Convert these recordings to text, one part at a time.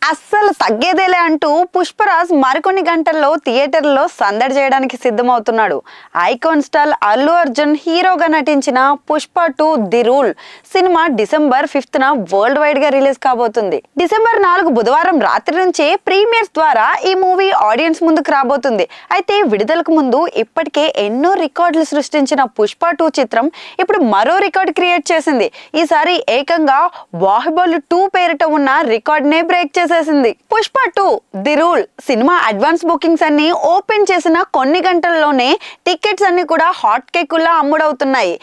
అస్సలు తగ్గేదేలే అంటూ పుష్పరాజ్ మరికొన్ని గంటల్లో థియేటర్లో సందడి చేయడానికి సిద్ధమవుతున్నాడు. ఐకాన్ స్టార్ అల్లు అర్జున్ హీరోగా నటించిన Pushpa 2 the rule cinema December 5న వరల్డ్ వైడ్ గా రిలీజ్ కాబోతుంది. డిసెంబర్ 4 బుధవారం రాత్రి నుంచే ప్రీమియర్స్ ద్వారా ఈ మూవీ ఆడియన్స్ ముందుకు రాబోతుంది. అయితే విడుదలకు ముందు ఇప్పటికే ఎన్నో రికార్డులు సృష్టించిన పుష్ప 2 చిత్రం ఇప్పుడు మరో రికార్డ్ క్రియేట్ చేసింది. ఈసారి ఏకంగా బాహుబలి 2 పేరిట ఉన్న రికార్డ్ నే బ్రేక్ చేసింది. Pushpa 2 the rule cinema advance bookings అన్ని ఓపెన్ చేసిన కొన్ని గంటల్లోనే టికెట్స్ అన్ని కూడా హాట్ కేకుల్లా అమ్ముడవుతున్నాయి.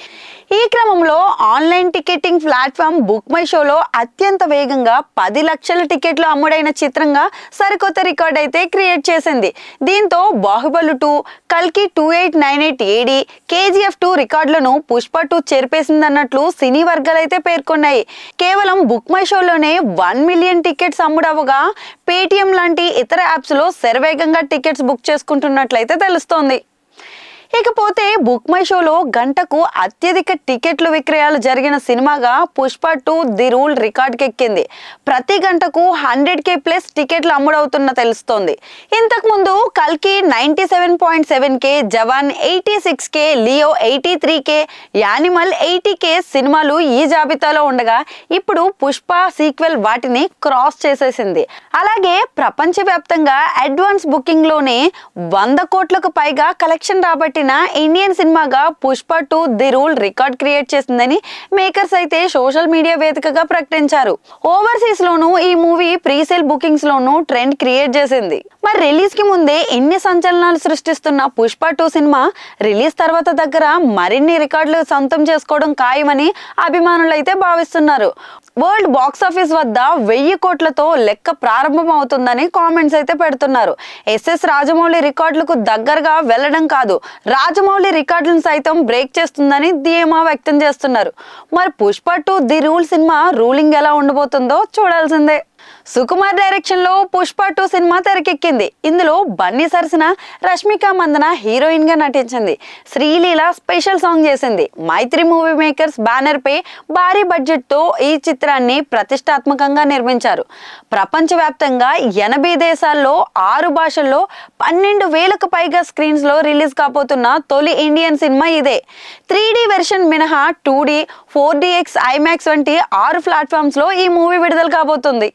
ఈ క్రమంలో online ticketing platform book my షోలో అత్యంత వేగంగా 10 లక్షల టికెట్లు అమ్ముడైన చిత్రంగా సరికొత్త రికార్డ్ అయితే క్రియేట్ చేసింది. దీంతో బాహుబలి 2, కల్కి 2898 AD, KGF 2 రికార్డులను పుష్ప 2 చెరిపేసిందన్నట్లు సినీ వర్గాలైతే పేర్కొన్నాయి. కేవలం బుక్ మై షోలోనే 1 మిలియన్ టికెట్స్ అమ్ముడవగా పేటిఎం లాంటి ఇతర యాప్స్ లో శరవేగంగా టికెట్స్ బుక్ చేసుకుంటున్నట్లయితే తెలుస్తోంది. ఇకపోతే బుక్ మై షోలో గంటకు అత్యధిక టికెట్లు విక్రయాలు జరిగిన సినిమాగా పుష్ప 2 ది రూల్ రికార్డుకెక్కింది. ప్రతి గంటకు 100K ప్లస్ టికెట్లు అమ్ముడవుతున్న తెలుస్తోంది. ఇంతకు ముందు కల్కి 97.7K, జవాన్ 86K, Leo 83K, animal 80K సినిమాలు ఈ జాబితాలో ఉండగా ఇప్పుడు పుష్ప సీక్వెల్ వాటిని క్రాస్ చేసేసింది. అలాగే ప్రపంచవ్యాప్తంగా అడ్వాన్స్ బుకింగ్ లోనే 100 కోట్లకు పైగా కలెక్షన్ రాబట్టి ఇండియన్ సినిమాగా Pushpa 2 the rule record create చేసిందని మేకర్స్ అయితే సోషల్ మీడియా వేదికగా ప్రకటించారు. ఓవర్సీస్ లోను ఈ మూవీ ప్రీసేల్ బుకింగ్స్ లోను ట్రెండ్ క్రియేట్ చేసింది. మరి రిలీజ్ కి ముందే ఇన్ని సంచలనాలు సృష్టిస్తున్న పుష్ప 2 సినిమా రిలీజ్ తర్వాత దగ్గర మరిన్ని రికార్డులు సొంతం చేసుకోవడం ఖాయమని అభిమానులు అయితే భావిస్తున్నారు. వరల్డ్ బాక్స్ ఆఫీస్ వద్ద 1000 కోట్లతో లెక్క ప్రారంభం అవుతుందని కామెంట్స్ అయితే పెడుతున్నారు. ఎస్ఎస్ రాజమౌళి రికార్డులకు దగ్గరగా వెళ్లడం కాదు, రాజమౌళి రికార్డులను సైతం బ్రేక్ చేస్తుందని ధీమా వ్యక్తం చేస్తున్నారు. మరి Pushpa 2 the rule cinema ruling ఎలా ఉండబోతుందో చూడాల్సిందే. సుకుమార్ డైరెక్షన్ లో పుష్ప 2 సినిమా తెరకెక్కింది. ఇందులో బన్నీ సరసన రష్మిక మందన హీరోయిన్ గా నటించింది. శ్రీలీల స్పెషల్ సాంగ్ చేసింది. మైత్రి మూవీ మేకర్స్ బ్యానర్ పై భారీ బడ్జెట్ తో ఈ చిత్రాన్ని ప్రతిష్టాత్మకంగా నిర్మించారు. ప్రపంచవ్యాప్తంగా 80 దేశాల్లో 6 భాషల్లో 12,000కు పైగా స్క్రీన్స్ లో రిలీజ్ కాబోతున్న తొలి ఇండియన్ సినిమా ఇదే. 3D వెర్షన్ మినహా 2D, 4DX, IMAX వంటి 6 ప్లాట్ఫామ్స్ లో ఈ మూవీ విడుదల కాబోతుంది.